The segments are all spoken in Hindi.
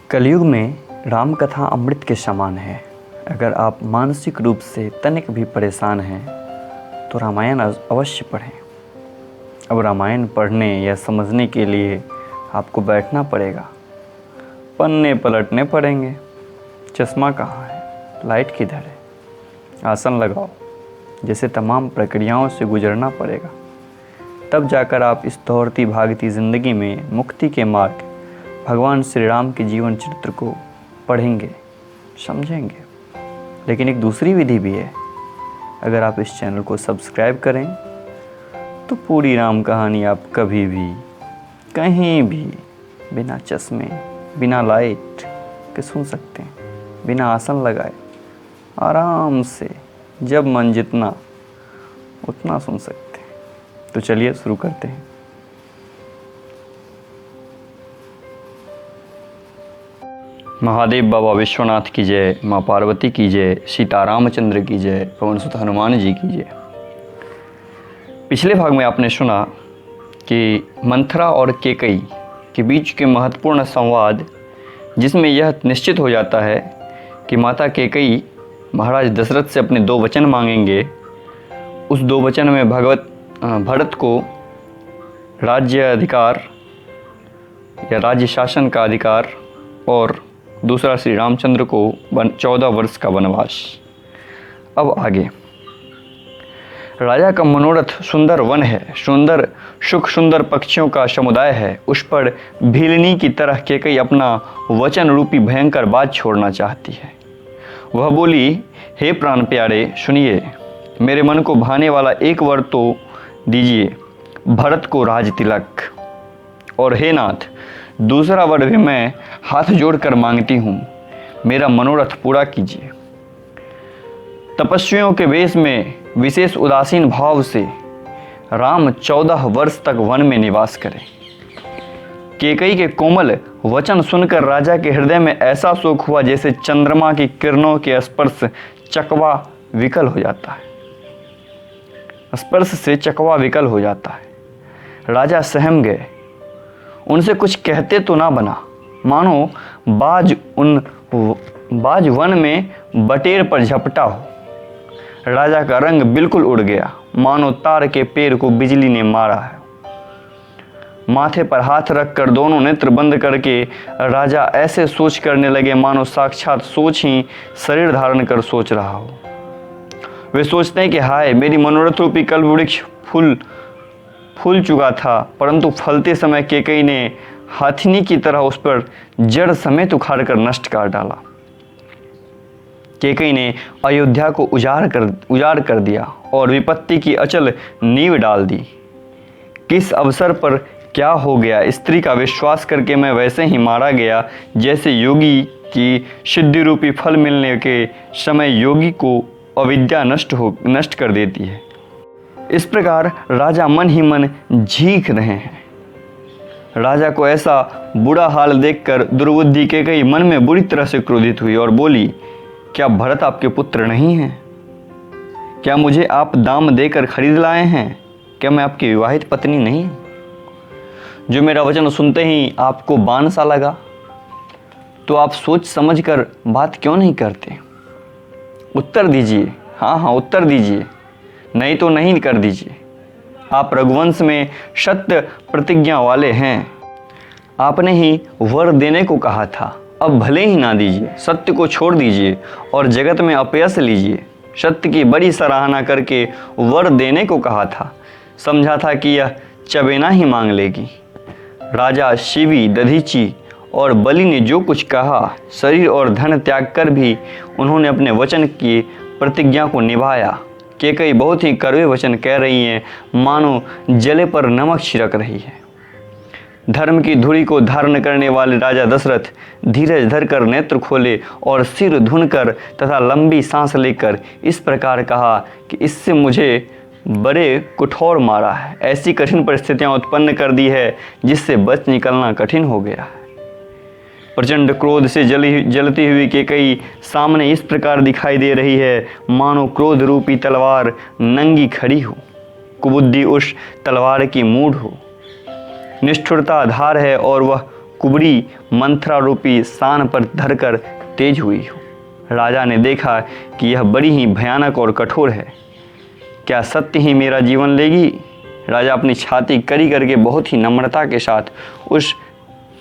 कलयुग में राम कथा अमृत के समान है। अगर आप मानसिक रूप से तनिक भी परेशान हैं तो रामायण अवश्य पढ़ें। अब रामायण पढ़ने या समझने के लिए आपको बैठना पड़ेगा, पन्ने पलटने पड़ेंगे। चश्मा कहाँ है, लाइट किधर है, आसन लगाओ, जैसे तमाम प्रक्रियाओं से गुजरना पड़ेगा। तब जाकर आप इस दौड़ती भागती ज़िंदगी में मुक्ति के मार्ग भगवान श्री राम के जीवन चरित्र को पढ़ेंगे, समझेंगे। लेकिन एक दूसरी विधि भी है। अगर आप इस चैनल को सब्सक्राइब करें तो पूरी राम कहानी आप कभी भी कहीं भी बिना चश्मे, बिना लाइट के सुन सकते हैं, बिना आसन लगाए आराम से, जब मन जितना उतना सुन सकते हैं। तो चलिए शुरू करते हैं। महादेव बाबा विश्वनाथ की जय, माँ पार्वती की जय, सीता रामचंद्र की जय, पवन सुत हनुमान जी की जय। पिछले भाग में आपने सुना कि मंथरा और केकई के बीच के महत्वपूर्ण संवाद, जिसमें यह निश्चित हो जाता है कि माता केकई महाराज दशरथ से अपने 2 वचन मांगेंगे। उस 2 वचन में भरत को राज्य अधिकार या राज्य शासन का अधिकार और दूसरा श्री रामचंद्र को 14 वर्ष का वनवास। अब आगे, राजा का मनोरथ सुंदर वन है, सुंदर सुख सुंदर पक्षियों का समुदाय है। उस पर भीलनी की तरह केकई अपना वचन रूपी भयंकर बात छोड़ना चाहती है। वह बोली, हे प्राण प्यारे सुनिए, मेरे मन को भाने वाला एक वर तो दीजिए, भरत को राज तिलक, और हे नाथ, दूसरा वर भी मैं हाथ जोड़कर मांगती हूँ, मेरा मनोरथ पूरा कीजिए। तपस्वियों के वेश में विशेष उदासीन भाव से राम 14 वर्ष तक वन में निवास करें। केकई के कोमल वचन सुनकर राजा के हृदय में ऐसा शोक हुआ जैसे चंद्रमा की किरणों के स्पर्श चकवा विकल हो जाता है। स्पर्श से चकवा विकल हो जाता है। राजा सहम गए। उनसे कुछ कहते तो ना बना, मानो बाज वन में बटेर पर झपटा हो। राजा का रंग बिल्कुल उड़ गया, मानो तार के पेड़ को बिजली ने मारा है। माथे पर हाथ रखकर दोनों नेत्र बंद करके राजा ऐसे सोच करने लगे मानो साक्षात सोच ही शरीर धारण कर सोच रहा हो। वे सोचते हैं कि हाय, मेरी मनोरथ रूपी कल्प वृक्ष फूल चुका था, परंतु फलते समय केकई ने हाथिनी की तरह उस पर जड़ समेत उखाड़ कर नष्ट कर डाला। केकई ने अयोध्या को उजाड़ कर दिया और विपत्ति की अचल नींव डाल दी। किस अवसर पर क्या हो गया, स्त्री का विश्वास करके मैं वैसे ही मारा गया जैसे योगी की सिद्धि रूपी फल मिलने के समय योगी को अविद्या नष्ट कर देती है। इस प्रकार राजा मन ही मन झींक रहे हैं। राजा को ऐसा बुरा हाल देखकर दुर्बुद्धि केकई मन में बुरी तरह से क्रोधित हुई और बोली, क्या भरत आपके पुत्र नहीं हैं? क्या मुझे आप दाम देकर खरीद लाए हैं? क्या मैं आपकी विवाहित पत्नी नहीं हूँ? जो मेरा वचन सुनते ही आपको बान सा लगा, तो आप सोच समझ कर बात क्यों नहीं करते? उत्तर दीजिए, हाँ उत्तर दीजिए, नहीं तो नहीं कर दीजिए। आप रघुवंश में सत्य प्रतिज्ञा वाले हैं। आपने ही वर देने को कहा था, अब भले ही ना दीजिए, सत्य को छोड़ दीजिए और जगत में अपयश लीजिए। सत्य की बड़ी सराहना करके वर देने को कहा था, समझा था कि यह चबेना ही मांग लेगी। राजा शिवी, दधीची और बलि ने जो कुछ कहा, शरीर और धन त्याग कर भी उन्होंने अपने वचन की प्रतिज्ञा को निभाया। केकई बहुत ही कड़वे वचन कह रही हैं, मानो जले पर नमक छिड़क रही है। धर्म की धुरी को धारण करने वाले राजा दशरथ धीरज धरकर नेत्र खोले और सिर धुनकर तथा लंबी सांस लेकर इस प्रकार कहा कि इससे मुझे बड़े कठोर मारा है, ऐसी कठिन परिस्थितियां उत्पन्न कर दी है जिससे बच निकलना कठिन हो गया है। प्रचंड क्रोध से जलती हुई केकई सामने इस प्रकार दिखाई दे रही है, मानो क्रोध रूपी तलवार नंगी खड़ी हो, कुबुद्धि उस तलवार की मूढ़ हो। निष्ठुरता आधार है और वह कुबड़ी मंथरा रूपी सान पर धरकर तेज हुई हो। राजा ने देखा कि यह बड़ी ही भयानक और कठोर है। क्या सत्य ही मेरा जीवन लेगी? राजा अपनी छाती कड़ी करके बहुत ही नम्रता के साथ उस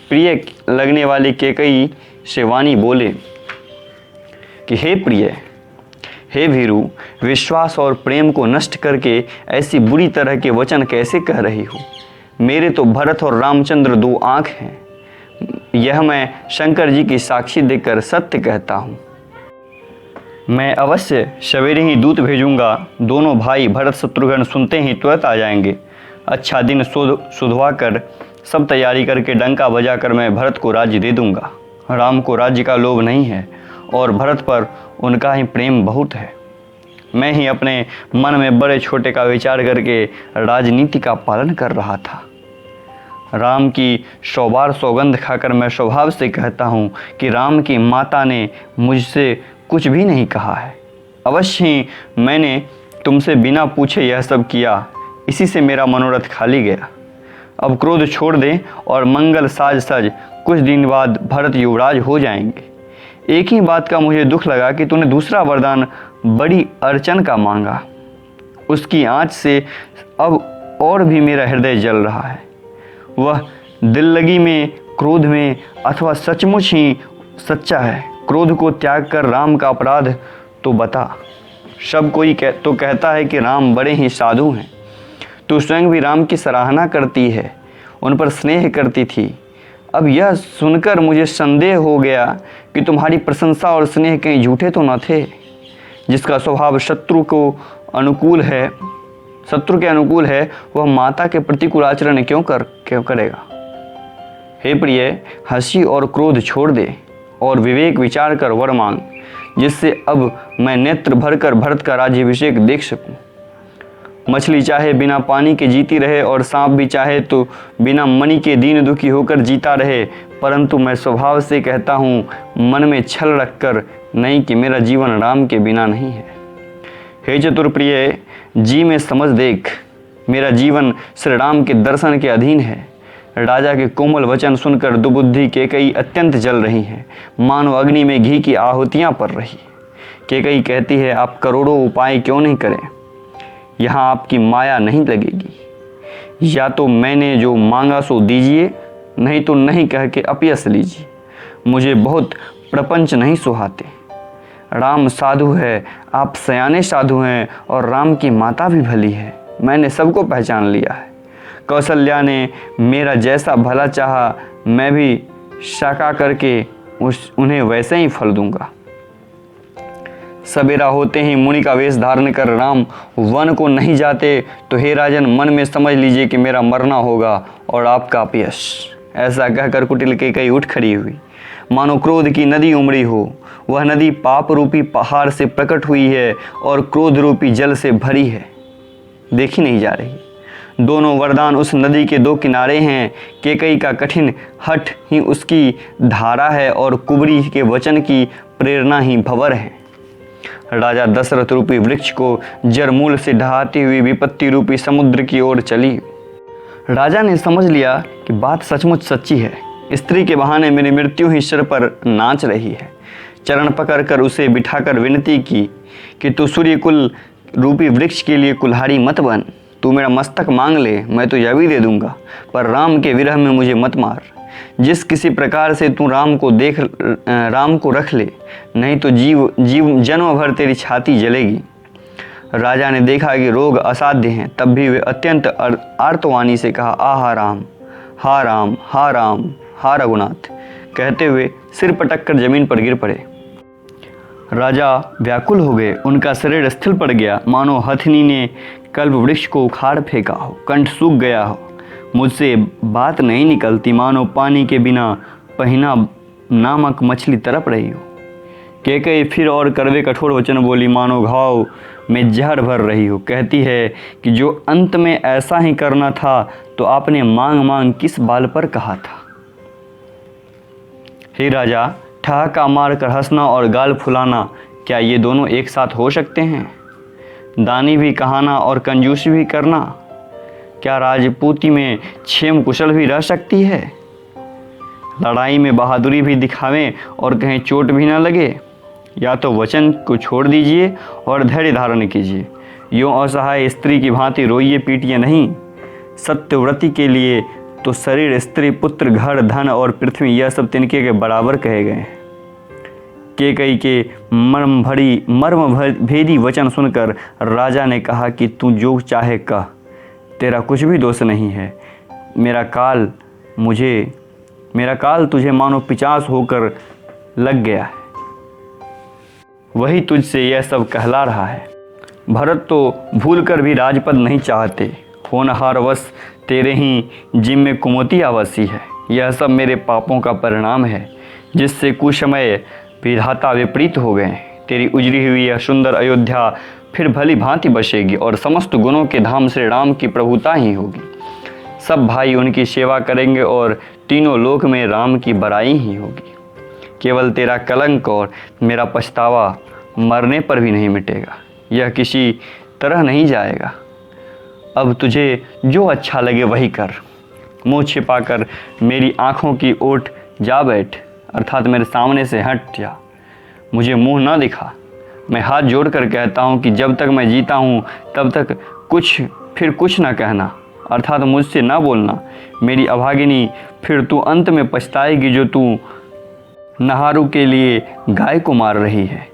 प्रिय लगने वाली कैकेयी से वाणी बोले कि हे प्रिय, हे भीरू, विश्वास और प्रेम को नष्ट करके ऐसी बुरी तरह के वचन कैसे कह रही हो? मेरे तो भरत और रामचंद्र दो आँख हैं। यह मैं शंकर जी की साक्षी देकर सत्य कहता हूँ। मैं अवश्य सवेरे ही दूत भेजूंगा। दोनों भाई भरत शत्रुघ्न सुनते ही तुरंत आ जाएंगे। अच्छा दिन सुधवा कर सब तैयारी करके डंका बजाकर मैं भरत को राज्य दे दूंगा। राम को राज्य का लोभ नहीं है और भरत पर उनका ही प्रेम बहुत है। मैं ही अपने मन में बड़े छोटे का विचार करके राजनीति का पालन कर रहा था। राम की 100 बार सौगंध खाकर मैं स्वभाव से कहता हूँ कि राम की माता ने मुझसे कुछ भी नहीं कहा है। अवश्य ही मैंने तुमसे बिना पूछे यह सब किया, इसी से मेरा मनोरथ खाली गया। अब क्रोध छोड़ दे और मंगल साज सज, कुछ दिन बाद भरत युवराज हो जाएंगे। एक ही बात का मुझे दुख लगा कि तूने दूसरा वरदान बड़ी अड़चन का मांगा। उसकी आँच से अब और भी मेरा हृदय जल रहा है। वह दिल लगी में, क्रोध में अथवा सचमुच ही सच्चा है? क्रोध को त्याग कर राम का अपराध तो बता। सब कोई तो कहता है कि राम बड़े ही साधु हैं। तू स्वयं भी राम की सराहना करती है, उन पर स्नेह करती थी। अब यह सुनकर मुझे संदेह हो गया कि तुम्हारी प्रशंसा और स्नेह कहीं झूठे तो न थे। जिसका स्वभाव शत्रु के अनुकूल है वह माता के प्रतिकूल आचरण क्यों करेगा? हे प्रिय, हंसी और क्रोध छोड़ दे और विवेक विचार कर वर मांग, जिससे अब मैं नेत्र भरकर भरत का राज्याभिषेक देख सकूं। मछली चाहे बिना पानी के जीती रहे और सांप भी चाहे तो बिना मणि के दीन दुखी होकर जीता रहे, परंतु मैं स्वभाव से कहता हूँ, मन में छल रखकर नहीं, कि मेरा जीवन राम के बिना नहीं है। हे चतुरप्रिय, जी में समझ देख, मेरा जीवन श्री राम के दर्शन के अधीन है। राजा के कोमल वचन सुनकर दुबुद्धि कैकेयी अत्यंत जल रही हैं, मानो अग्नि में घी की आहुतियाँ पड़ रही। कैकेयी कहती है, आप करोड़ों उपाय क्यों नहीं करें, यहाँ आपकी माया नहीं लगेगी। या तो मैंने जो मांगा सो दीजिए, नहीं तो नहीं कह के अपयस लीजिए। मुझे बहुत प्रपंच नहीं सुहाते। राम साधु है, आप सयाने साधु हैं और राम की माता भी भली है। मैंने सबको पहचान लिया है। कौशल्या ने मेरा जैसा भला चाहा, मैं भी शाका करके उन्हें वैसे ही फल दूंगा। सवेरा होते ही मुनि का वेश धारण कर राम वन को नहीं जाते तो हे राजन, मन में समझ लीजिए कि मेरा मरना होगा और आपका अपयश। ऐसा कहकर कुटिल कैकेयी उठ खड़ी हुई, मानो क्रोध की नदी उमड़ी हो। वह नदी पाप रूपी पहाड़ से प्रकट हुई है और क्रोध रूपी जल से भरी है, देखी नहीं जा रही। दोनों वरदान उस नदी के दो किनारे हैं। कैकेयी का कठिन हठ ही उसकी धारा है और कुबड़ी के वचन की प्रेरणा ही भंवर है। राजा दशरथ रूपी वृक्ष को जड़मूल से ढहाती हुई विपत्ति रूपी समुद्र की ओर चली। राजा ने समझ लिया कि बात सचमुच सच्ची है। स्त्री के बहाने मेरी मृत्यु ही सिर पर नाच रही है। चरण पकड़कर उसे बिठाकर विनती की कि तू सूर्यकुल रूपी वृक्ष के लिए कुल्हाड़ी मत बन। तू मेरा मस्तक मांग ले, मैं तो यह भी दे दूंगा, पर राम के विरह में मुझे मत मार। जिस किसी प्रकार से तू राम को रख ले, नहीं तो जीव जन्म भर तेरी छाती जलेगी। राजा ने देखा कि रोग असाध्य हैं, तब भी वे अत्यंत आर्तवाणी से कहा, आहा राम, हा राम, हा राम, हा रघुनाथ, कहते हुए सिर पटक कर जमीन पर गिर पड़े। राजा व्याकुल हो गए, उनका शरीर स्थिर पड़ गया, मानो हथनी ने कल्प वृक्ष को उखाड़ फेंका हो, कंठ सूख गया हो। मुझसे बात नहीं निकलती, मानो पानी के बिना पहिना नामक मछली तड़प रही हो। कैकेयी फिर और कड़वे कठोर वचन बोली, मानो घाव में जहर भर रही हो। कहती है कि जो अंत में ऐसा ही करना था तो आपने मांग मांग किस बाल पर कहा था। हे राजा, ठहाका मार कर हंसना और गाल फुलाना, क्या ये दोनों एक साथ हो सकते हैं? दानी भी कहाना और कंजूसी भी करना, क्या राजपूती में क्षेम कुशल भी रह सकती है? लड़ाई में बहादुरी भी दिखावें और कहीं चोट भी ना लगे। या तो वचन को छोड़ दीजिए और धैर्य धारण कीजिए। यूँ असहाय स्त्री की भांति रोइए पीटिए नहीं। सत्यव्रती के लिए तो शरीर, स्त्री, पुत्र, घर, धन और पृथ्वी यह सब तिनके के बराबर कहे गए हैं। कैकेयी के मर्म भेदी वचन सुनकर राजा ने कहा कि तू जो चाहे कह, तेरा कुछ भी दोष नहीं है। मेरा काल तुझे मानो पिचास होकर लग गया है, वही तुझसे यह सब कहला रहा है। भरत तो भूलकर भी राजपद नहीं चाहते, होनहार वश तेरे ही जिम में कुमति आवासी है। यह सब मेरे पापों का परिणाम है, जिससे कुसमय विधाता विपरीत हो गए। तेरी उजरी हुई यह सुंदर अयोध्या फिर भली भांति बसेगी और समस्त गुणों के धाम श्री राम की प्रभुता ही होगी। सब भाई उनकी सेवा करेंगे और तीनों लोक में राम की बड़ाई ही होगी। केवल तेरा कलंक और मेरा पछतावा मरने पर भी नहीं मिटेगा, यह किसी तरह नहीं जाएगा। अब तुझे जो अच्छा लगे वही कर। मुँह छिपाकर मेरी आँखों की ओट जा बैठ, अर्थात मेरे सामने से हट जा, मुझे मुंह ना दिखा। मैं हाथ जोड़कर कहता हूँ कि जब तक मैं जीता हूँ तब तक कुछ ना कहना, अर्थात मुझसे ना बोलना। मेरी अभागिनी, फिर तू अंत में पछताएगी जो तू नहारू के लिए गाय को मार रही है।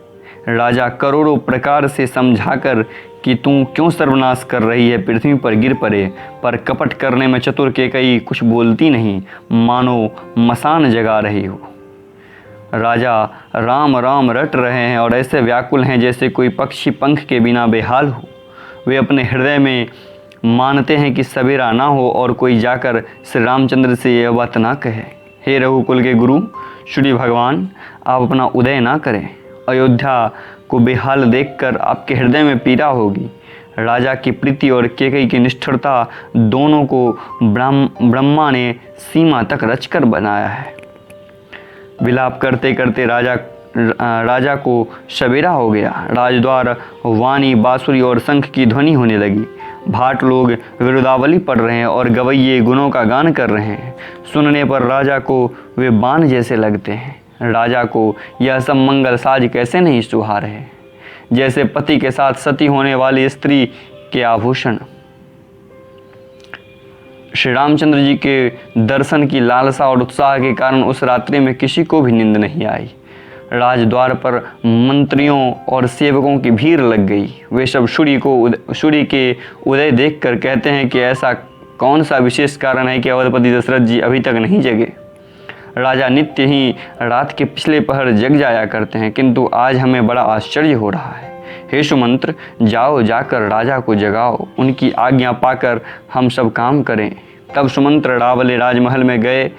राजा करोड़ों प्रकार से समझाकर कि तू क्यों सर्वनाश कर रही है पृथ्वी पर गिर पड़े, पर कपट करने में चतुर कैकेयी कुछ बोलती नहीं, मानो मसान जगा रही हो। राजा राम राम रट रहे हैं और ऐसे व्याकुल हैं जैसे कोई पक्षी पंख के बिना बेहाल हो। वे अपने हृदय में मानते हैं कि सवेरा ना हो और कोई जाकर श्री रामचंद्र से यह बात ना कहे, हे रघुकुल के गुरु श्री भगवान, आप अपना उदय ना करें। अयोध्या को बेहाल देखकर आपके हृदय में पीड़ा होगी। राजा की प्रीति और कैकेयी की निष्ठुरता दोनों को ब्रह्मा ने सीमा तक रचकर बनाया है। विलाप करते करते राजा को सवेरा हो गया। राजद्वार वाणी, बांसुरी और शंख की ध्वनि होने लगी। भाट लोग विरुदावली पढ़ रहे हैं और गवैये गुणों का गान कर रहे हैं। सुनने पर राजा को वे बाण जैसे लगते हैं। राजा को यह सब मंगल साज कैसे नहीं सुहा रहे, जैसे पति के साथ सती होने वाली स्त्री के आभूषण। श्री रामचंद्र जी के दर्शन की लालसा और उत्साह के कारण उस रात्रि में किसी को भी नींद नहीं आई। राजद्वार पर मंत्रियों और सेवकों की भीड़ लग गई। वे सब सूर्य के उदय देखकर कहते हैं कि ऐसा कौन सा विशेष कारण है कि अवधपति दशरथ जी अभी तक नहीं जगे। राजा नित्य ही रात के पिछले पहर जग जाया करते हैं, किंतु आज हमें बड़ा आश्चर्य हो रहा है। हे सुमंत्र, जाओ, जाकर राजा को जगाओ, उनकी आज्ञा पाकर हम सब काम करें। तब सुमंत्र रावले राजमहल में गए,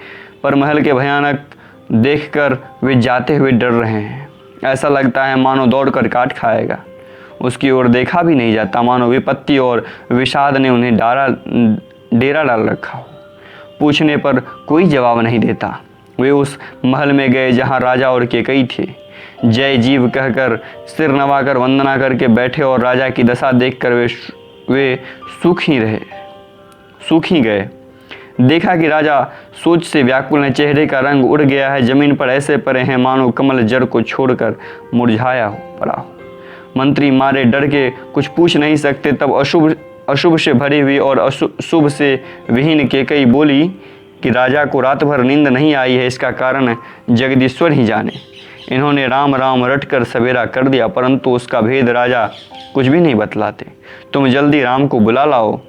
पर महल के भयानक देखकर वे जाते हुए डर रहे हैं। ऐसा लगता है मानो दौड़कर काट खाएगा। उसकी ओर देखा भी नहीं जाता, मानो विपत्ति और विषाद ने उन्हें डेरा डाल रखा हो। पूछने पर कोई जवाब नहीं देता। वे उस महल में गए जहाँ राजा और कैकेयी थे। जय जीव कहकर सिर नवाकर वंदना करके बैठे और राजा की दशा देखकर वे सूख ही गए। देखा कि राजा सोच से व्याकुल है, चेहरे का रंग उड़ गया है, जमीन पर ऐसे पड़े हैं मानो कमल जड़ को छोड़कर मुरझाया पड़ा हो। मंत्री मारे डर के कुछ पूछ नहीं सकते। तब अशुभ से भरी हुई और शुभ से विहीन कैकेयी बोली कि राजा को रात भर नींद नहीं आई है, इसका कारण जगदीश्वर ही जाने। इन्होंने राम राम रट कर सवेरा कर दिया, परंतु उसका भेद राजा कुछ भी नहीं बतलाते। तुम जल्दी राम को बुला लाओ,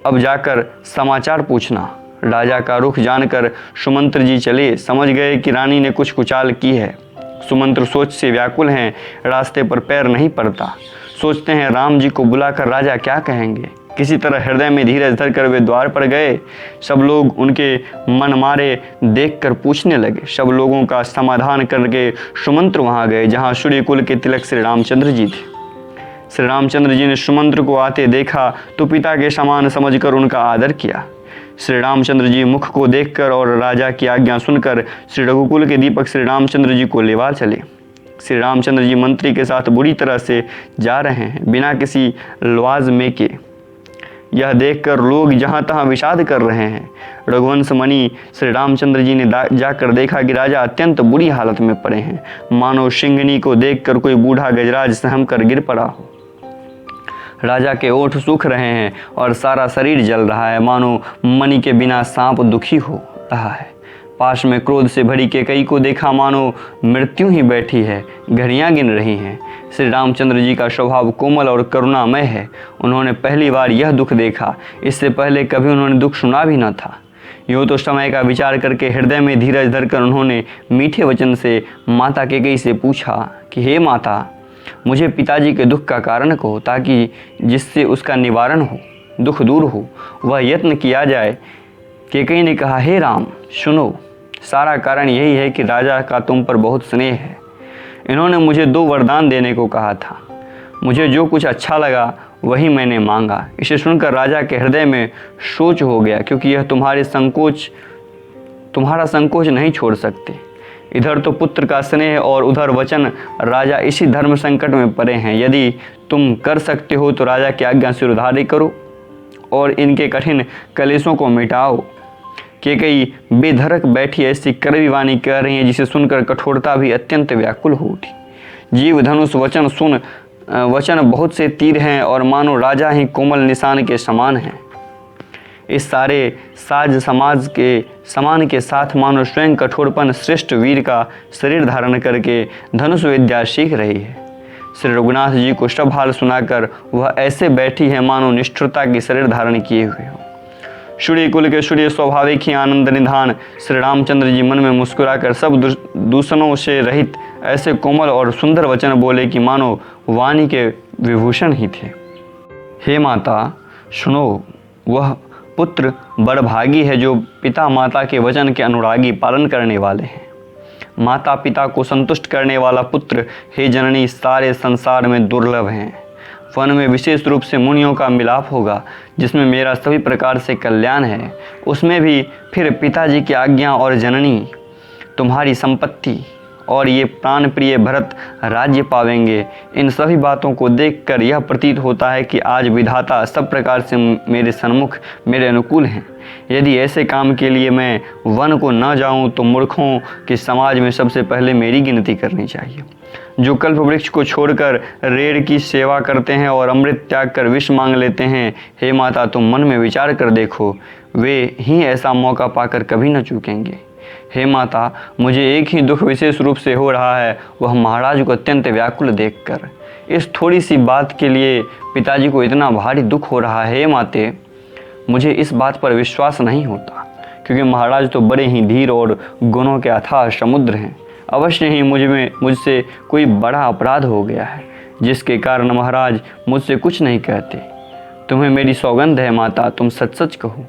अब जाकर समाचार पूछना। राजा का रुख जानकर सुमंत्र जी चले। समझ गए कि रानी ने कुछ कुचाल की है। सुमंत्र सोच से व्याकुल हैं, रास्ते पर पैर नहीं पड़ता। सोचते हैं राम जी को बुलाकर राजा क्या कहेंगे। किसी तरह हृदय में धीरज धरकर वे द्वार पर गए। सब लोग उनके मन मारे देखकर पूछने लगे। सब लोगों का समाधान करके सुमंत्र वहां गए जहां सूर्यकुल के तिलक श्री रामचंद्र जी थे। श्री रामचंद्र जी ने सुमंत्र को आते देखा तो पिता के समान समझकर उनका आदर किया। श्री रामचंद्र जी मुख को देखकर और राजा की आज्ञा सुनकर श्री रघुकुल के दीपक श्री रामचंद्र जी को लेवा चले। श्री रामचंद्र जी मंत्री के साथ बुरी तरह से जा रहे हैं, बिना किसी लवाज में के। यह देखकर लोग जहाँ तहाँ विषाद कर रहे हैं। रघुवंश मणि श्री रामचंद्र जी ने जाकर देखा कि राजा अत्यंत बुरी हालत में पड़े हैं, मानो सिंहनी को देखकर कोई बूढ़ा गजराज सहम कर गिर पड़ा हो। राजा के ओठ सूख रहे हैं और सारा शरीर जल रहा है, मानो मणि के बिना सांप दुखी हो रहा है। पास में क्रोध से भरी कैकेयी को देखा, मानो मृत्यु ही बैठी है, घड़ियां गिन रही हैं। श्री रामचंद्र जी का स्वभाव कोमल और करुणामय है। उन्होंने पहली बार यह दुख देखा, इससे पहले कभी उन्होंने दुख सुना भी न था। यूँ तो समय का विचार करके हृदय में धीरज धरकर उन्होंने मीठे वचन से माता कैकेयी से पूछा कि हे माता, मुझे पिताजी के दुख का कारण कहो, ताकि जिससे उसका निवारण हो, दुख दूर हो, वह यत्न किया जाए। कैकेयी ने कहा, हे राम सुनो, सारा कारण यही है कि राजा का तुम पर बहुत स्नेह है। इन्होंने मुझे 2 वरदान देने को कहा था। मुझे जो कुछ अच्छा लगा वही मैंने मांगा। इसे सुनकर राजा के हृदय में सोच हो गया, क्योंकि यह तुम्हारा संकोच नहीं छोड़ सकते। इधर तो पुत्र का स्नेह और उधर वचन। राजा इसी धर्म संकट में पड़े हैं। यदि तुम कर सकते हो तो राजा की आज्ञा सिरधारी करो और इनके कठिन कलेशों को मिटाओ। कैकेयी बेधड़क बैठी ऐसी कड़वी वाणी कह रही है, जिसे सुनकर कठोरता भी अत्यंत व्याकुल हो उठी। जीव धनुष वचन बहुत से तीर हैं और मानो राजा ही कोमल निशान के समान हैं। इस सारे साज समाज के समान के साथ मानो स्वयं कठोरपन श्रेष्ठ वीर का शरीर धारण करके धनुष विद्या सीख रही है। श्री रघुनाथ जी को सब हाल सुनाकर वह ऐसे बैठी है, मानो निष्ठुरता की शरीर धारण किए हुए हो। सूर्य कुल के सूर्य स्वाभाविक ही आनंद निधान श्री रामचंद्र जी मन में मुस्कुराकर सब दूषणों से रहित ऐसे कोमल और सुंदर वचन बोले कि मानो वाणी के विभूषण ही थे। हे माता सुनो, वह पुत्र बड़भागी है जो पिता माता के वचन के अनुरागी पालन करने वाले हैं। माता पिता को संतुष्ट करने वाला पुत्र हे जननी सारे संसार में दुर्लभ हैं। वन में विशेष रूप से मुनियों का मिलाप होगा, जिसमें मेरा सभी प्रकार से कल्याण है। उसमें भी फिर पिताजी की आज्ञा और जननी तुम्हारी संपत्ति और ये प्राण प्रिय भरत राज्य पावेंगे। इन सभी बातों को देखकर यह प्रतीत होता है कि आज विधाता सब प्रकार से मेरे सन्मुख मेरे अनुकूल हैं। यदि ऐसे काम के लिए मैं वन को न जाऊं तो मूर्खों के समाज में सबसे पहले मेरी गिनती करनी चाहिए। जो कल्प वृक्ष को छोड़कर रेड़ की सेवा करते हैं और अमृत त्याग कर विष मांग लेते हैं, हे माता तुम मन में विचार कर देखो, वे ही ऐसा मौका पाकर कभी न चूकेंगे। हे माता, मुझे एक ही दुख विशेष रूप से हो रहा है, वह महाराज को अत्यंत व्याकुल देखकर। इस थोड़ी सी बात के लिए पिताजी को इतना भारी दुख हो रहा है। हे माते, मुझे इस बात पर विश्वास नहीं होता, क्योंकि महाराज तो बड़े ही धीर और गुणों के अथाह समुद्र हैं। अवश्य ही मुझसे कोई बड़ा अपराध हो गया है, जिसके कारण महाराज मुझसे कुछ नहीं कहते। तुम्हें मेरी सौगंध है माता, तुम सच सच कहो।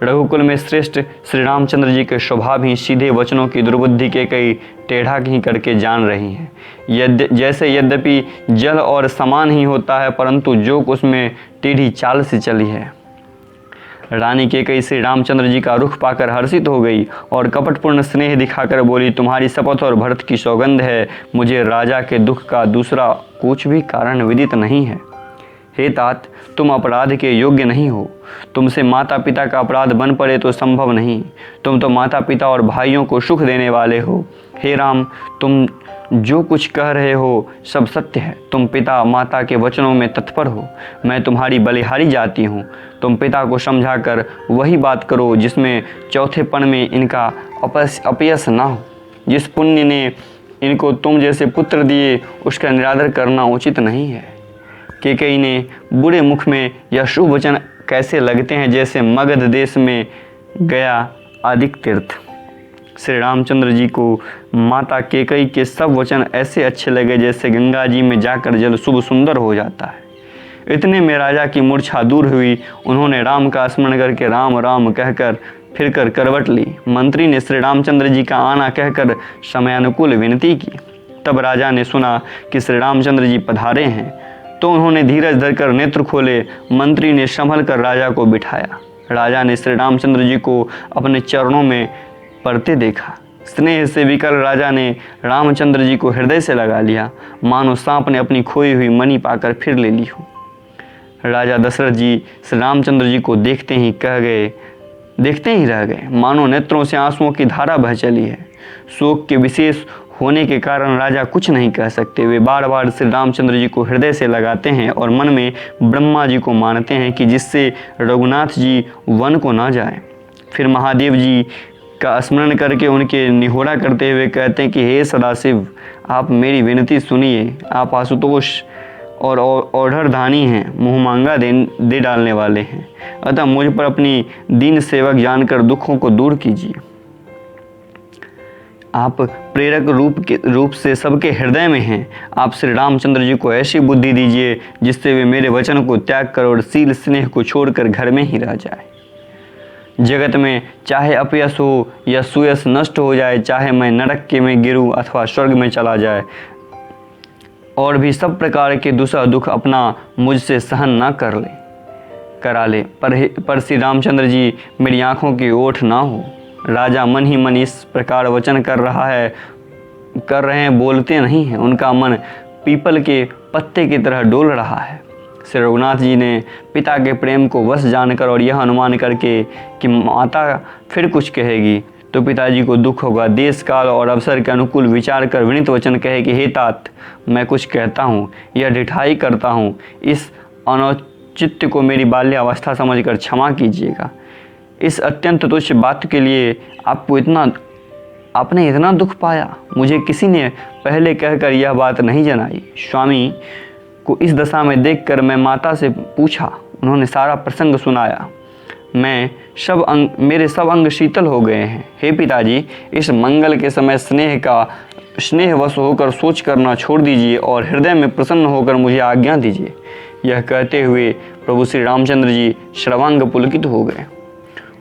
रघुकुल में श्रेष्ठ श्री रामचंद्र जी के स्वभाव ही सीधे वचनों की दुर्बुद्धि के कई टेढ़ा ही करके जान रही हैं। जैसे यद्यपि जल और समान ही होता है, परंतु जोक उसमें टेढ़ी चाल से चली है। रानी कैकेयी श्री रामचंद्र जी का रुख पाकर हर्षित हो गई और कपटपूर्ण स्नेह दिखाकर बोली, तुम्हारी शपथ और भरत की सौगंध है, मुझे राजा के दुख का दूसरा कुछ भी कारण विदित नहीं है। हे तात, तुम अपराध के योग्य नहीं हो। तुमसे माता पिता का अपराध बन पड़े तो संभव नहीं। तुम तो माता पिता और भाइयों को सुख देने वाले हो। हे राम, तुम जो कुछ कह रहे हो सब सत्य है। तुम पिता माता के वचनों में तत्पर हो। मैं तुम्हारी बलिहारी जाती हूँ। तुम पिता को समझाकर वही बात करो जिसमें चौथेपन में इनका अपयश ना हो। जिस पुण्य ने इनको तुम जैसे पुत्र दिए, उसका निरादर करना उचित नहीं है। कैकेयी ने बुरे मुख में यह शुभ वचन कैसे लगते हैं, जैसे मगध देश में गया आदिक तीर्थ। श्री रामचंद्र जी को माता कैकेयी के सब वचन ऐसे अच्छे लगे जैसे गंगा जी में जाकर जल शुभ सुंदर हो जाता है। इतने में राजा की मूर्छा दूर हुई। उन्होंने राम का स्मरण करके राम राम कहकर फिरकर करवट ली। मंत्री ने श्री रामचंद्र जी का आना कहकर समयानुकूल विनती की। तब राजा ने सुना कि श्री रामचंद्र जी पधारे हैं, तो उन्होंने धीरज धरकर नेत्र खोले। मंत्री ने संभल कर राजा को बिठाया। राजा ने श्री रामचंद्र जी को अपने चरणों में पड़ते देखा। स्नेह से विकल राजा ने रामचंद्र जी को हृदय से लगा लिया, मानो सांप ने अपनी खोई हुई मणि पाकर फिर ले ली हो। राजा दशरथ जी श्री रामचंद्र जी को देखते ही रह गए, मानो नेत्रों से आंसुओं की धारा बह चली है। शोक के विशेष होने के कारण राजा कुछ नहीं कह सकते। वे बार बार श्री रामचंद्र जी को हृदय से लगाते हैं और मन में ब्रह्मा जी को मानते हैं कि जिससे रघुनाथ जी वन को ना जाए। फिर महादेव जी का स्मरण करके उनके निहोरा करते हुए कहते हैं कि हे सदाशिव, आप मेरी विनती सुनिए। आप आशुतोष और औढ़रधानी हैं, मुँहमांगा दे डालने वाले हैं, अतः मुझ पर अपनी दीन सेवक जानकर दुखों को दूर कीजिए। आप प्रेरक रूप से सबके हृदय में हैं। आप श्री रामचंद्र जी को ऐसी बुद्धि दीजिए जिससे वे मेरे वचन को त्याग कर और शील स्नेह को छोड़कर घर में ही रह जाए। जगत में चाहे अपयश हो या सुयश नष्ट हो जाए, चाहे मैं नरक के में गिरूं अथवा स्वर्ग में चला जाए, और भी सब प्रकार के दूसरा दुख अपना मुझसे सहन न करा ले, पर श्री रामचंद्र जी मेरी आँखों की ओट ना हो। राजा मन ही मन इस प्रकार वचन कर रहे हैं, बोलते नहीं हैं। उनका मन पीपल के पत्ते की तरह डोल रहा है। श्री रघुनाथ जी ने पिता के प्रेम को वश जानकर और यह अनुमान करके कि माता फिर कुछ कहेगी तो पिताजी को दुख होगा, देश काल और अवसर के अनुकूल विचार कर विनीत वचन कहे कि हे तात, मैं कुछ कहता हूँ, यह ढिठाई करता हूँ, इस अनौचित्य को मेरी बाल्यावस्था समझकर क्षमा कीजिएगा। इस अत्यंत तुच्छ बात के लिए आपने इतना दुख पाया, मुझे किसी ने पहले कहकर यह बात नहीं जनाई। स्वामी को इस दशा में देखकर मैं माता से पूछा, उन्होंने सारा प्रसंग सुनाया। मेरे सब अंग शीतल हो गए हैं। हे पिताजी, इस मंगल के समय स्नेहवश होकर सोच करना छोड़ दीजिए और हृदय में प्रसन्न होकर मुझे आज्ञा दीजिए। यह कहते हुए प्रभु श्री रामचंद्र जी सर्वांग पुलकित हो गए।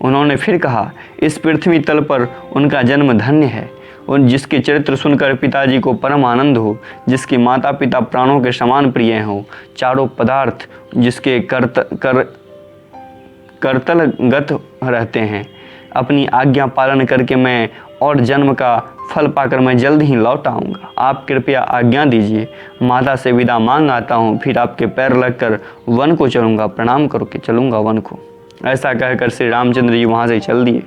उन्होंने फिर कहा, इस पृथ्वी तल पर उनका जन्म धन्य है, उन जिसके चरित्र सुनकर पिताजी को परम आनंद हो, जिसके माता पिता प्राणों के समान प्रिय हों, चारों पदार्थ जिसके करतलगत रहते हैं। अपनी आज्ञा पालन करके मैं और जन्म का फल पाकर मैं जल्द ही लौट आऊँगा। आप कृपया आज्ञा दीजिए, माता से विदा मांग आता हूँ, फिर आपके पैर लगकर वन को चलूँगा, प्रणाम करके चलूँगा वन को। ऐसा कहकर श्री रामचंद्र जी वहाँ से चल दिए।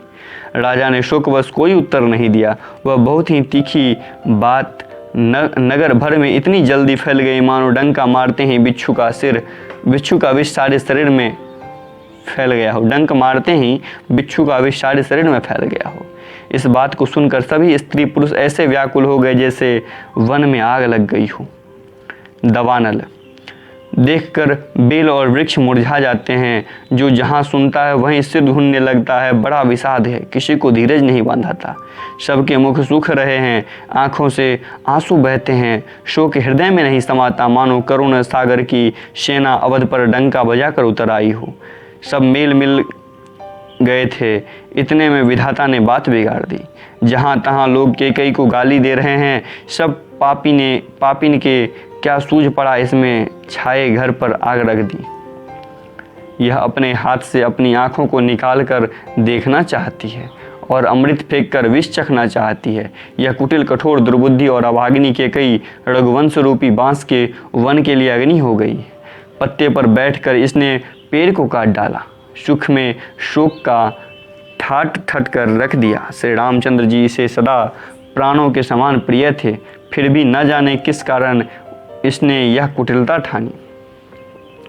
राजा ने शोकवश कोई उत्तर नहीं दिया। वह बहुत ही तीखी बात नगर भर में इतनी जल्दी फैल गई मानो डंका मारते ही बिच्छू का विष सारे शरीर में फैल गया हो। डंक मारते ही बिच्छू का विष सारे शरीर में फैल गया हो। इस बात को सुनकर सभी स्त्री पुरुष ऐसे व्याकुल हो गए जैसे वन में आग लग गई हो। दवानल देखकर बेल और वृक्ष मुरझा जाते हैं। जो जहाँ सुनता है वहीं सिर ढूंढने लगता है। बड़ा विषाद है, किसी को धीरज नहीं बांधाता। सबके मुख सूख रहे हैं, आँखों से आंसू बहते हैं। शोक हृदय में नहीं समाता, मानो करुण सागर की सेना अवध पर डंका बजाकर उतर आई हो। सब मेल मिल गए थे। इतने में विधाता ने बात बिगाड़ दी। जहाँ तहाँ लोग कैकेयी को गाली दे रहे हैं। सब पापिन के क्या सूझ पड़ा, इसमें छाए घर पर आग रख दी। यह अपने हाथ से अपनी आँखों को निकाल कर देखना चाहती है और अमृत फेंक कर विष चखना चाहती है। यह कुटिल कठोर दुर्बुद्धि और अभागिनी कैकेयी रघुवंश रूपी बांस के वन के लिए अग्नि हो गई। पत्ते पर बैठकर इसने पेड़ को काट डाला। सुख में शोक का ठाट ठट कर रख दिया। श्री रामचंद्र जी इसे सदा प्राणों के समान प्रिय थे, फिर भी न जाने किस कारण इसने यह कुटिलता ठानी।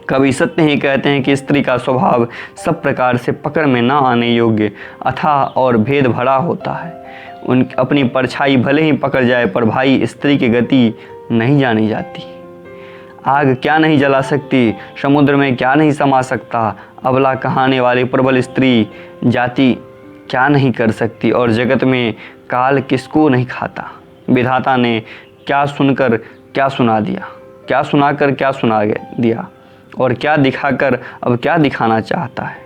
कवि सत्य ही कहते हैं कि स्त्री का स्वभाव सब प्रकार से पकड़ में न आने योग्य अथाह और भेद भरा होता है। अपनी परछाई भले ही पकड़ जाए, पर भाई स्त्री की गति नहीं जानी जाती। आग क्या नहीं जला सकती, समुद्र में क्या नहीं समा सकता, अबला कहाने वाली प्रबल स्त्री जाति क्या नहीं कर सकती, और जगत में काल किसको नहीं खाता। विधाता ने क्या सुनकर क्या सुना दिया, क्या सुनाकर क्या सुना दिया, और क्या दिखाकर अब क्या दिखाना चाहता है।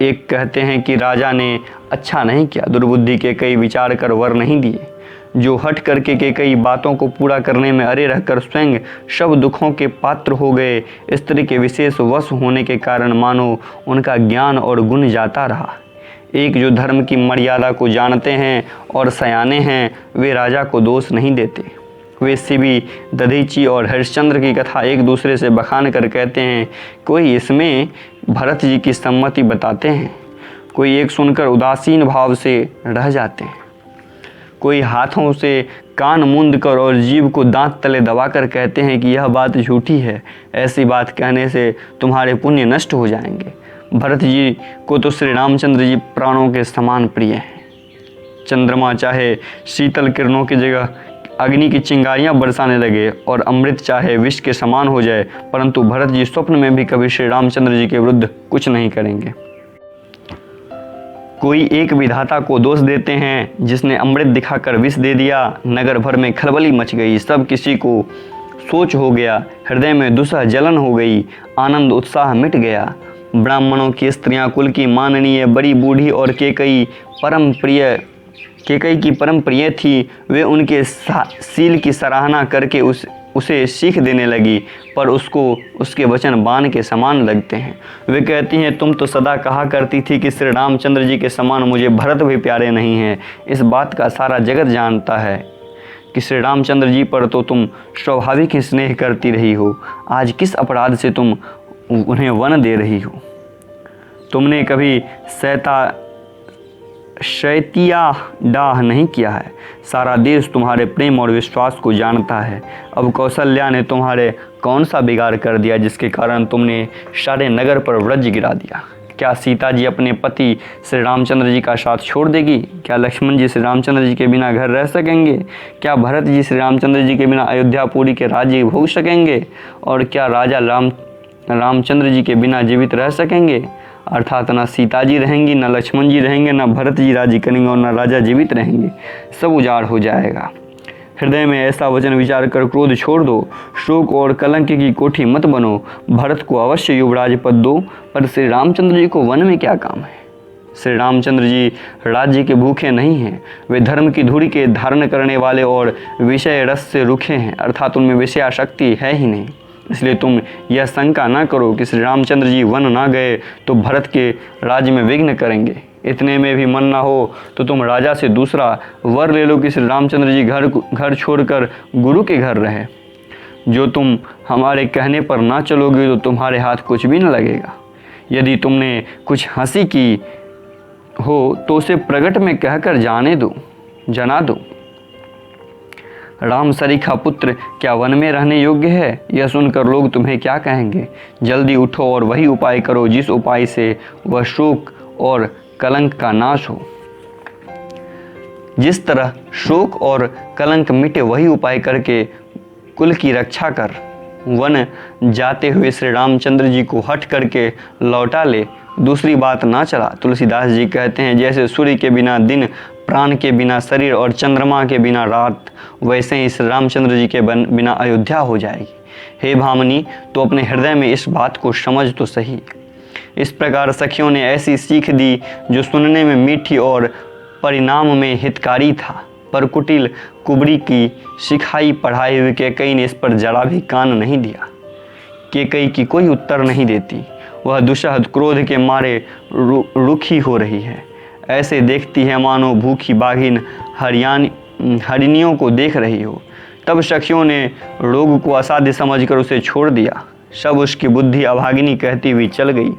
एक कहते हैं कि राजा ने अच्छा नहीं किया, दुर्बुद्धि के कई विचार कर वर नहीं दिए। जो हट करके के कई बातों को पूरा करने में अरे रहकर स्वयं सब दुखों के पात्र हो गए। स्त्री के विशेष वश होने के कारण मानो उनका ज्ञान और गुण जाता रहा। एक जो धर्म की मर्यादा को जानते हैं और सयाने हैं, वे राजा को दोष नहीं देते। वे शिवी, दधीची और हरिश्चंद्र की कथा एक दूसरे से बखान कर कहते हैं। कोई इसमें भरत जी की सम्मति बताते हैं, कोई एक सुनकर उदासीन भाव से रह जाते हैं, कोई हाथों से कान मूंद कर और जीभ को दांत तले दबाकर कहते हैं कि यह बात झूठी है, ऐसी बात कहने से तुम्हारे पुण्य नष्ट हो जाएंगे। भरत जी को तो श्री रामचंद्र जी प्राणों के समान प्रिय हैं। चंद्रमा चाहे शीतल किरणों की जगह अग्नि की चिंगारियां बरसाने लगे और अमृत चाहे विष के समान हो जाए, परंतु भरत जी स्वप्न में भी कभी श्री रामचंद्र जी के विरुद्ध कुछ नहीं करेंगे। कोई एक विधाता को दोष देते हैं जिसने अमृत दिखाकर विष दे दिया। नगर भर में खलबली मच गई, सब किसी को सोच हो गया, हृदय में दुसह जलन हो गई, आनंद उत्साह मिट गया। ब्राह्मणों की स्त्रियां कुल की माननीय, बड़ी बूढ़ी और केकई की परम प्रिय थी। वे उनके सील की सराहना करके उसे सीख देने लगी, पर उसको उसके वचन बाण के समान लगते हैं। वे कहती हैं, तुम तो सदा कहा करती थी कि श्री रामचंद्र जी के समान मुझे भरत भी प्यारे नहीं हैं। इस बात का सारा जगत जानता है कि श्री रामचंद्र जी पर तो तुम स्वाभाविक ही स्नेह करती रही हो। आज किस अपराध से तुम उन्हें वन दे रही हो? तुमने कभी शैतिया डाह नहीं किया है। सारा देश तुम्हारे प्रेम और विश्वास को जानता है। अब कौशल्या ने तुम्हारे कौन सा बिगाड़ कर दिया जिसके कारण तुमने सारे नगर पर व्रज गिरा दिया? क्या सीता जी अपने पति श्री रामचंद्र जी का साथ छोड़ देगी? क्या लक्ष्मण जी श्री रामचंद्र जी के बिना घर रह सकेंगे? क्या भरत जी श्री रामचंद्र जी के बिना अयोध्यापुरी के राज्य भोग सकेंगे? और क्या राजा रामचंद्र जी के बिना जीवित रह सकेंगे? अर्थात न सीता जी रहेंगी, न लक्ष्मण जी रहेंगे, न भरत जी राजी करेंगे और न राजा जीवित रहेंगे। सब उजाड़ हो जाएगा। हृदय में ऐसा वचन विचार कर क्रोध छोड़ दो। शोक और कलंक की कोठी मत बनो। भरत को अवश्य युवराज पद दो, पर श्री रामचंद्र जी को वन में क्या काम है? श्री रामचंद्र जी राज्य के भूखे नहीं हैं। वे धर्म की धुरी के धारण करने वाले और विषय रस से रुखे हैं, अर्थात उनमें विषयाशक्ति है ही नहीं। इसलिए तुम यह शंका ना करो कि श्री रामचंद्र जी वन ना गए तो भरत के राज्य में विघ्न करेंगे। इतने में भी मन ना हो तो तुम राजा से दूसरा वर ले लो कि श्री रामचंद्र जी घर छोड़कर गुरु के घर रहे। जो तुम हमारे कहने पर ना चलोगे तो तुम्हारे हाथ कुछ भी न लगेगा। यदि तुमने कुछ हंसी की हो तो उसे प्रगट में कहकर जना दो। राम सरीखा पुत्र क्या वन में रहने योग्य है? यह सुनकर लोग तुम्हें क्या कहेंगे? जल्दी उठो और वही उपाय करो जिस उपाय से वह शोक और कलंक का नाश हो। जिस तरह शोक और कलंक मिटे वही उपाय करके कुल की रक्षा कर वन जाते हुए श्री रामचंद्र जी को हट करके लौटा ले। दूसरी बात ना चला। तुलसीदास जी कहते हैं, जैसे सूर्य के बिना दिन, प्राण के बिना शरीर और चंद्रमा के बिना रात, वैसे ही श्री रामचंद्र जी के बिना अयोध्या हो जाएगी। हे भामिनी, तो अपने हृदय में इस बात को समझ तो सही। इस प्रकार सखियों ने ऐसी सीख दी जो सुनने में मीठी और परिणाम में हितकारी था, पर कुटिल कुबरी की सिखाई पढ़ाई हुई केकई ने इस पर जरा भी कान नहीं दिया। केकई की कोई उत्तर नहीं देती। वह दुस्सह क्रोध के मारे रुखी हो रही है। ऐसे देखती है मानो भूखी बाघिन हरिणियों को देख रही हो। तब सखियों ने रोग को असाध्य समझकर उसे छोड़ दिया। सब उसकी बुद्धि अभागिनी कहती हुई चल गई।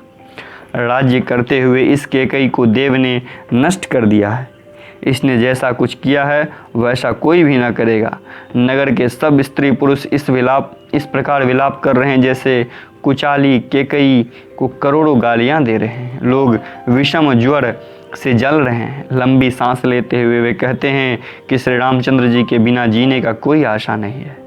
राज्य करते हुए इस केकई को देव ने नष्ट कर दिया है। इसने जैसा कुछ किया है वैसा कोई भी ना करेगा। नगर के सब स्त्री पुरुष इस प्रकार विलाप कर रहे हैं जैसे कुचाली केकई को करोड़ों गालियां दे रहे हैं। लोग विषम ज्वर से जल रहे हैं। लंबी सांस लेते हुए वे कहते हैं कि श्री रामचंद्र जी के बिना जीने का कोई आशा नहीं है।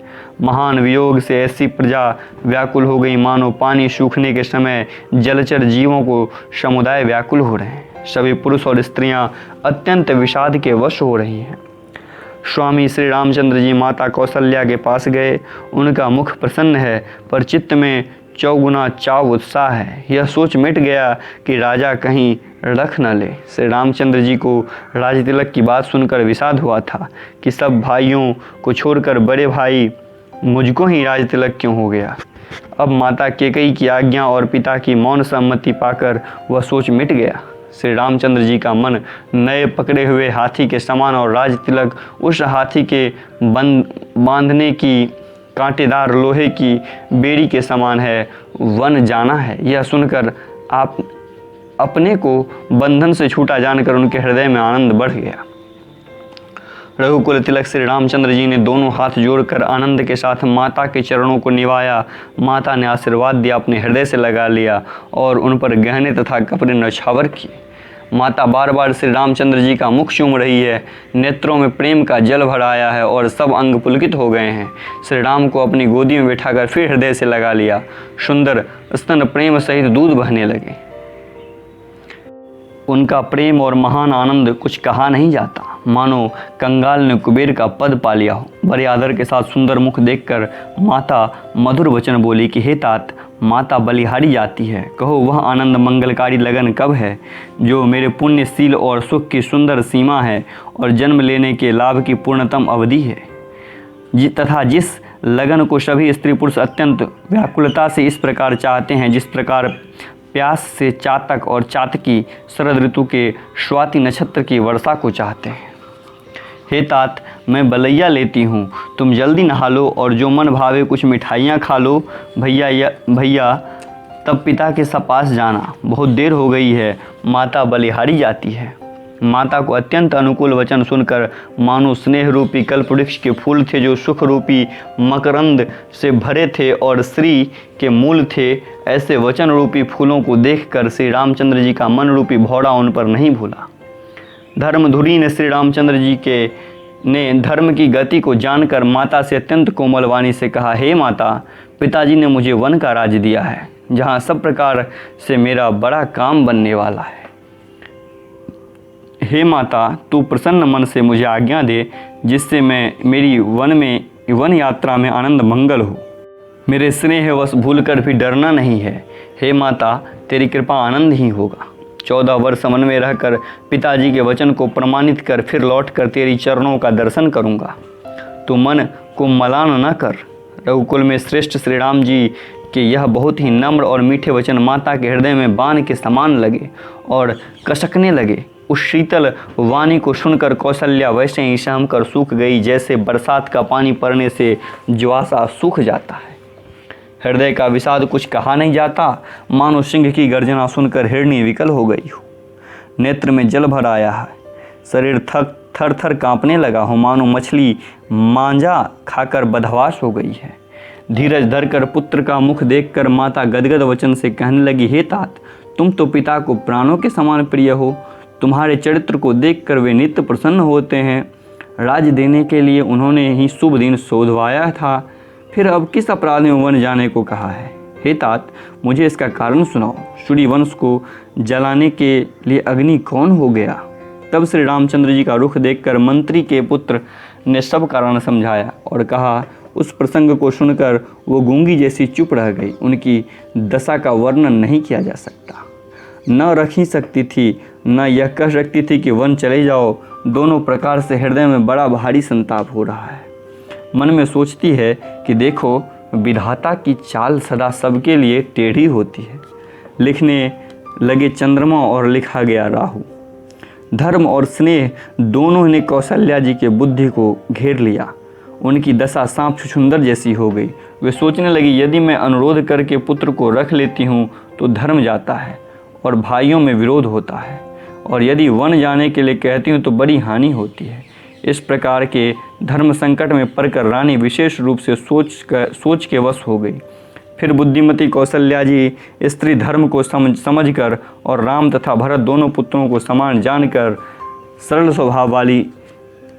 महान वियोग से ऐसी प्रजा व्याकुल हो गई मानो पानी सूखने के समय जलचर जीवों को समुदाय व्याकुल हो रहे हैं। सभी पुरुष और स्त्रियां अत्यंत विषाद के वश हो रही हैं। स्वामी श्री रामचंद्र जी माता कौशल्या के पास गए। उनका मुख प्रसन्न है, पर चित्त में चौगुना चाव उत्साह है। यह सोच मिट गया कि राजा कहीं रख न ले। श्री रामचंद्र जी को राज तिलक की बात सुनकर विषाद हुआ था कि सब भाइयों को छोड़कर बड़े भाई मुझको ही राज तिलक क्यों हो गया। अब माता केकई की आज्ञा और पिता की मौन सम्मति पाकर वह सोच मिट गया। श्री रामचंद्र जी का मन नए पकड़े हुए हाथी के समान और राज तिलक उस हाथी के बांधने की कांटेदार लोहे की बेड़ी के समान है। वन जाना है, यह सुनकर आप अपने को बंधन से छूटा जानकर उनके हृदय में आनंद बढ़ गया। रघुकुल तिलक श्री रामचंद्र जी ने दोनों हाथ जोड़कर आनंद के साथ माता के चरणों को निभाया। माता ने आशीर्वाद दिया, अपने हृदय से लगा लिया और उन पर गहने तथा कपड़े नौछावर किए। माता बार बार श्री रामचंद्र जी का मुख चूम रही है, नेत्रों में प्रेम का जल भर आया है और सब अंग पुलकित हो गए हैं। श्री राम को अपनी गोदी में बिठाकर फिर हृदय से लगा लिया। सुंदर स्तन प्रेम सहित दूध बहने लगे। उनका प्रेम और महान आनंद कुछ कहा नहीं जाता, मानो कंगाल ने कुबेर का पद पा लिया हो। बड़े आदर के साथ सुंदर मुख देखकर माता मधुर वचन बोली कि हे तात, माता बलिहारी जाती है, कहो वह आनंद मंगलकारी लगन कब है जो मेरे पुण्यशील और सुख की सुंदर सीमा है और जन्म लेने के लाभ की पूर्णतम अवधि है। तथा जिस लगन को सभी स्त्री पुरुष अत्यंत व्याकुलता से इस प्रकार चाहते हैं जिस प्रकार प्यास से चातक और चातकी शरद ऋतु के स्वाति नक्षत्र की वर्षा को चाहते हैं। हे तात, मैं बलैया लेती हूँ, तुम जल्दी नहा लो और जो मन भावे कुछ मिठाइयाँ खा लो। भैया तब पिता के पास जाना, बहुत देर हो गई है, माता बलिहारी जाती है। माता को अत्यंत अनुकूल वचन सुनकर मानो स्नेह रूपी कल्प वृक्ष के फूल थे जो सुख रूपी मकरंद से भरे थे और श्री के मूल थे, ऐसे वचन रूपी फूलों को देखकर श्री रामचंद्र जी का मन रूपी भौरा उन पर नहीं भूला। धर्मधुरी ने श्री रामचंद्र जी ने धर्म की गति को जानकर माता से अत्यंत कोमल वाणी से कहा, हे माता, पिताजी ने मुझे वन का राज दिया है जहाँ सब प्रकार से मेरा बड़ा काम बनने वाला है। हे माता, तू प्रसन्न मन से मुझे आज्ञा दे जिससे मैं मेरी वन यात्रा में आनंद मंगल हो। मेरे स्नेहवश भूल कर भी डरना नहीं है। हे माता, तेरी कृपा आनंद ही होगा। 14 वर्ष मन में रहकर पिताजी के वचन को प्रमाणित कर फिर लौटकर तेरी चरणों का दर्शन करूँगा। तू मन को मलान न कर। रघुकुल में श्रेष्ठ श्री राम जी के यह बहुत ही नम्र और मीठे वचन माता के हृदय में बाण के समान लगे और कसकने लगे। उस शीतल वाणी को सुनकर कौशल्या वैसे ही सहम कर सूख गई जैसे बरसात का पानी पड़ने से ज्वासा सूख जाता है। हृदय का विषाद कुछ कहा नहीं जाता, मानो सिंह की गर्जना सुनकर हिरणी विकल हो गई हो। नेत्र में जल भर आया है, शरीर थर थर कांपने लगा हो, मानो मछली मांझा खाकर बदहवास हो गई है। धीरज धरकर पुत्र का मुख देखकर माता गदगद वचन से कहने लगी, हे तात, तुम तो पिता को प्राणों के समान प्रिय हो। तुम्हारे चरित्र को देखकर वे नित्य प्रसन्न होते हैं। राज देने के लिए उन्होंने ही शुभ दिन शोधवाया था, फिर अब किस अपराध में वन जाने को कहा है। हे तात, मुझे इसका कारण सुनाओ। सूर्य वंश को जलाने के लिए अग्नि कौन हो गया? तब श्री रामचंद्र जी का रुख देखकर मंत्री के पुत्र ने सब कारण समझाया और कहा। उस प्रसंग को सुनकर वो गूंगी जैसी चुप रह गई। उनकी दशा का वर्णन नहीं किया जा सकता। न रख ही सकती थी, न यह कह सकती थी कि वन चले जाओ। दोनों प्रकार से हृदय में बड़ा भारी संताप हो रहा है। मन में सोचती है कि देखो, विधाता की चाल सदा सबके लिए टेढ़ी होती है। लिखने लगे चंद्रमा और लिखा गया राहु। धर्म और स्नेह दोनों ने कौशल्या जी के बुद्धि को घेर लिया। उनकी दशा सांप छुछुंदर जैसी हो गई। वे सोचने लगी, यदि मैं अनुरोध करके पुत्र को रख लेती हूँ तो धर्म जाता है और भाइयों में विरोध होता है, और यदि वन जाने के लिए कहती हूँ तो बड़ी हानि होती है। इस प्रकार के धर्म संकट में पड़कर रानी विशेष रूप से सोच के वश हो गई। फिर बुद्धिमती कौशल्या जी स्त्री धर्म को समझकर और राम तथा भरत दोनों पुत्रों को समान जानकर सरल स्वभाव वाली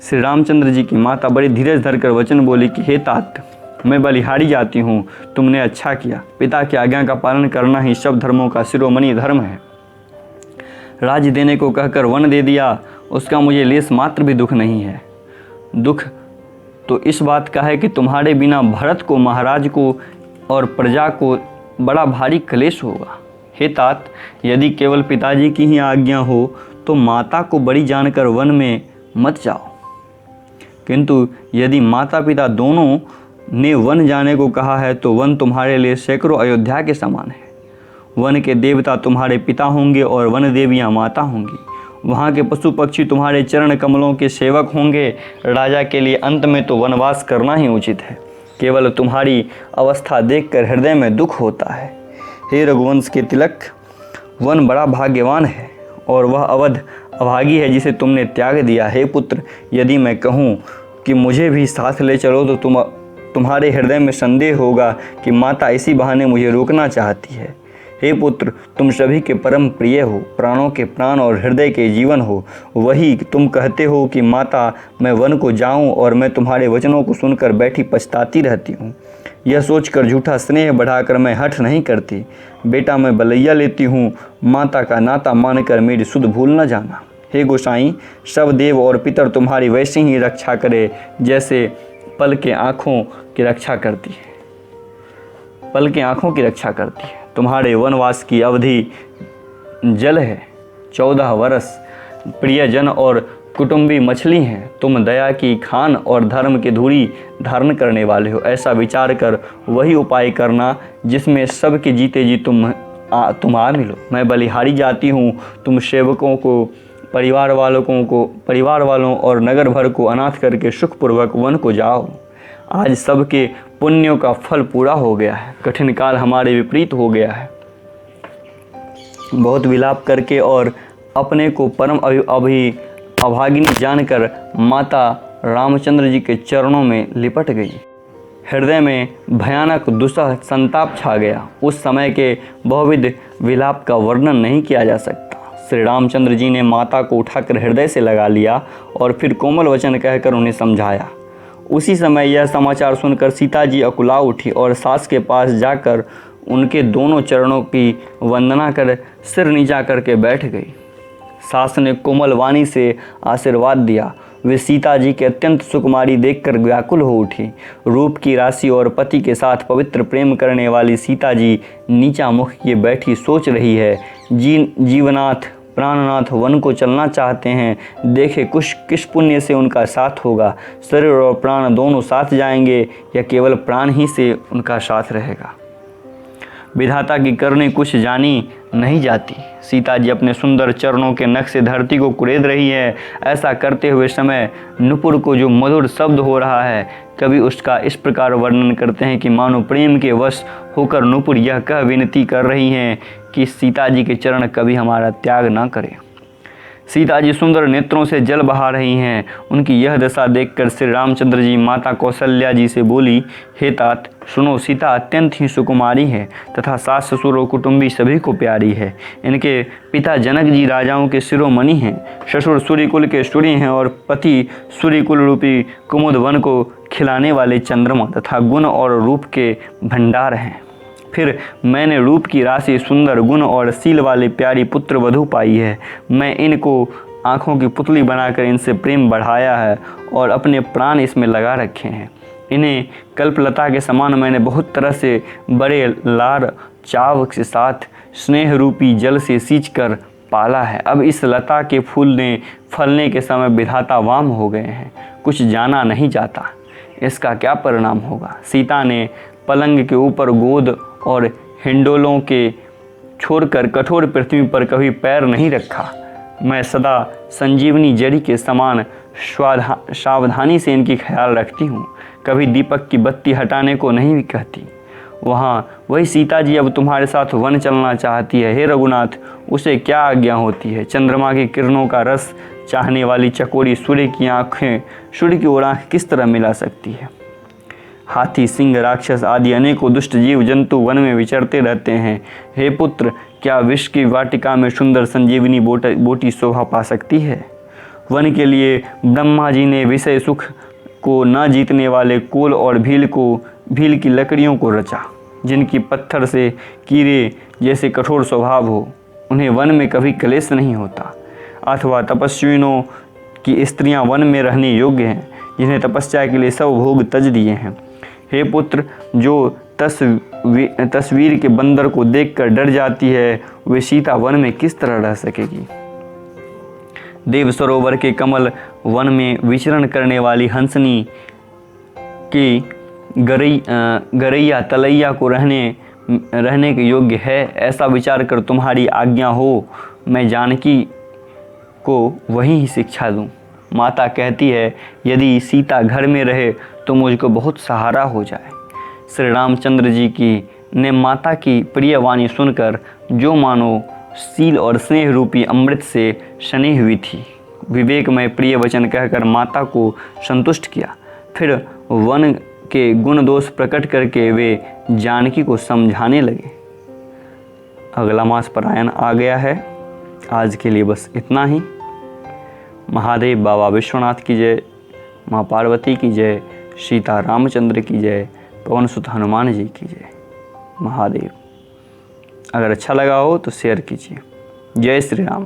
श्री रामचंद्र जी की माता बड़ी धीरज धरकर वचन बोली कि हे तात, मैं बलिहारी जाती हूँ, तुमने अच्छा किया। पिता की आज्ञा का पालन करना ही सब धर्मों का शिरोमणि धर्म है। राज्य देने को कहकर वन दे दिया, उसका मुझे लेस मात्र भी दुख नहीं है। दुख तो इस बात का है कि तुम्हारे बिना भरत को, महाराज को और प्रजा को बड़ा भारी क्लेश होगा। हे तात, यदि केवल पिताजी की ही आज्ञा हो तो माता को बड़ी जानकर वन में मत जाओ, किंतु यदि माता पिता दोनों ने वन जाने को कहा है तो वन तुम्हारे लिए सैकड़ों अयोध्या के समान है। वन के देवता तुम्हारे पिता होंगे और वन देवियाँ माता होंगी। वहाँ के पशु पक्षी तुम्हारे चरण कमलों के सेवक होंगे। राजा के लिए अंत में तो वनवास करना ही उचित है। केवल तुम्हारी अवस्था देखकर हृदय में दुख होता है। हे रघुवंश के तिलक, वन बड़ा भाग्यवान है और वह अवध अभागी है जिसे तुमने त्याग दिया। हे पुत्र, यदि मैं कहूँ कि मुझे भी साथ ले चलो तो तुम्हारे हृदय में संदेह होगा कि माता इसी बहाने मुझे रोकना चाहती है। हे पुत्र, तुम सभी के परम प्रिय हो, प्राणों के प्राण और हृदय के जीवन हो। वही तुम कहते हो कि माता मैं वन को जाऊं और मैं तुम्हारे वचनों को सुनकर बैठी पछताती रहती हूँ। यह सोचकर झूठा स्नेह बढ़ाकर मैं हठ नहीं करती। बेटा मैं बलैया लेती हूँ, माता का नाता मानकर मेरी सुध भूल न जाना। हे गोसाई, सब देव और पितर तुम्हारी वैसी ही रक्षा करे जैसे पल के आँखों की रक्षा करती है। पल के आँखों की रक्षा करती है। तुम्हारे वनवास की अवधि जल है, 14 वर्ष। प्रियजन और कुटुंबी मछली हैं। तुम दया की खान और धर्म की धुरी धारण करने वाले हो। ऐसा विचार कर वही उपाय करना जिसमें सबके जीते जी तुम आ मिलो। मैं बलिहारी जाती हूँ। तुम सेवकों को, परिवार वालों और नगर भर को अनाथ करके सुखपूर्वक वन को जाओ। आज सबके पुण्यों का फल पूरा हो गया है। कठिन काल हमारे विपरीत हो गया है। बहुत विलाप करके और अपने को परम अभागिनी जानकर माता रामचंद्र जी के चरणों में लिपट गई। हृदय में भयानक दुस्सह संताप छा गया। उस समय के बहुविध विलाप का वर्णन नहीं किया जा सकता। श्री रामचंद्र जी ने माता को उठाकर हृदय से लगा लिया और फिर कोमल वचन कहकर उन्हें समझाया। उसी समय यह समाचार सुनकर सीता जी अकुला उठी और सास के पास जाकर उनके दोनों चरणों की वंदना कर सिर नीचा करके बैठ गई। सास ने कोमल वाणी से आशीर्वाद दिया। वे सीता जी के अत्यंत सुकुमारी देखकर व्याकुल हो उठी। रूप की राशि और पति के साथ पवित्र प्रेम करने वाली सीता जी नीचा मुख किए बैठी सोच रही है। जीवनाथ प्राणनाथ वन को चलना चाहते हैं। देखे किस पुण्य से उनका साथ होगा। शरीर और प्राण दोनों साथ जाएंगे या केवल प्राण ही से उनका साथ रहेगा। विधाता की करनी कुछ जानी नहीं जाती। सीता जी अपने सुंदर चरणों के नख से धरती को कुरेद रही है। ऐसा करते हुए समय नुपुर को जो मधुर शब्द हो रहा है, कवि उसका इस प्रकार वर्णन करते हैं कि मानो प्रेम के वश होकर नुपुर यह कह विनती कर रही हैं कि सीता जी के चरण कभी हमारा त्याग ना करें। सीता जी सुंदर नेत्रों से जल बहा रही हैं। उनकी यह दशा देखकर श्री रामचंद्र जी माता कौशल्या जी से बोली, हे तात सुनो, सीता अत्यंत ही सुकुमारी है तथा सास ससुर और कुटुंबी सभी को प्यारी है। इनके पिता जनक जी राजाओं के शिरोमणि हैं। ससुर सूर्यकुल के सूर्य हैं और पति सूर्यकुल रूपी कुमुद वन को खिलाने वाले चंद्रमा तथा गुण और रूप के भंडार हैं। फिर मैंने रूप की राशि, सुंदर गुण और सील वाले प्यारी पुत्र वधू पाई है। मैं इनको आँखों की पुतली बनाकर इनसे प्रेम बढ़ाया है और अपने प्राण इसमें लगा रखे हैं। इन्हें कल्पलता के समान मैंने बहुत तरह से बड़े लार चाव के साथ स्नेह रूपी जल से सींच कर पाला है। अब इस लता के फलने के समय विधाता वाम हो गए हैं। कुछ जाना नहीं जाता इसका क्या परिणाम होगा। सीता ने पलंग के ऊपर गोद और हिंडोलों के छोड़कर कठोर पृथ्वी पर कभी पैर नहीं रखा। मैं सदा संजीवनी जड़ी के समान सावधानी से इनकी ख्याल रखती हूँ। कभी दीपक की बत्ती हटाने को नहीं कहती। वही सीता जी अब तुम्हारे साथ वन चलना चाहती है। हे रघुनाथ, उसे क्या आज्ञा होती है। चंद्रमा की किरणों का रस चाहने वाली चकोरी सूर्य की ओर आँख किस तरह मिला सकती है। हाथी, सिंह, राक्षस आदि अनेकों दुष्ट जीव जंतु वन में विचरते रहते हैं। हे पुत्र, क्या विष की वाटिका में सुंदर संजीवनी बोटी शोभा पा सकती है। वन के लिए ब्रह्मा जी ने विषय सुख को न जीतने वाले कोल और भील की लकड़ियों को रचा, जिनकी पत्थर से कीड़े जैसे कठोर स्वभाव हो। उन्हें वन में कभी क्लेश नहीं होता। अथवा तपस्वियों की स्त्रियां वन में रहने योग्य हैं, जिन्हें तपस्या के लिए सब भोग तज दिए हैं। हे पुत्र, जो तस्वीर के बंदर को देखकर डर जाती है, वे सीता वन में किस तरह रह सकेगी। देव सरोवर के कमल वन में विचरण करने वाली हंसनी की गरैया तलैया को रहने रहने के योग्य है, ऐसा विचार कर तुम्हारी आज्ञा हो मैं जानकी को वहीं ही शिक्षा दूं। माता कहती है यदि सीता घर में रहे तो मुझको बहुत सहारा हो जाए। श्री रामचंद्र जी की ने माता की प्रिय वाणी सुनकर जो मानो सील और स्नेह रूपी अमृत से सनी हुई थी, विवेकमय प्रिय वचन कहकर माता को संतुष्ट किया। फिर वन के गुण दोष प्रकट करके वे जानकी को समझाने लगे। अगला मास परायण आ गया है। आज के लिए बस इतना ही। महादेव बाबा विश्वनाथ की जय, माँ पार्वती की जय, सीता रामचंद्र की जय, पवन सुत हनुमान जी की जय। महादेव। अगर अच्छा लगा हो तो शेयर कीजिए। जय श्री राम।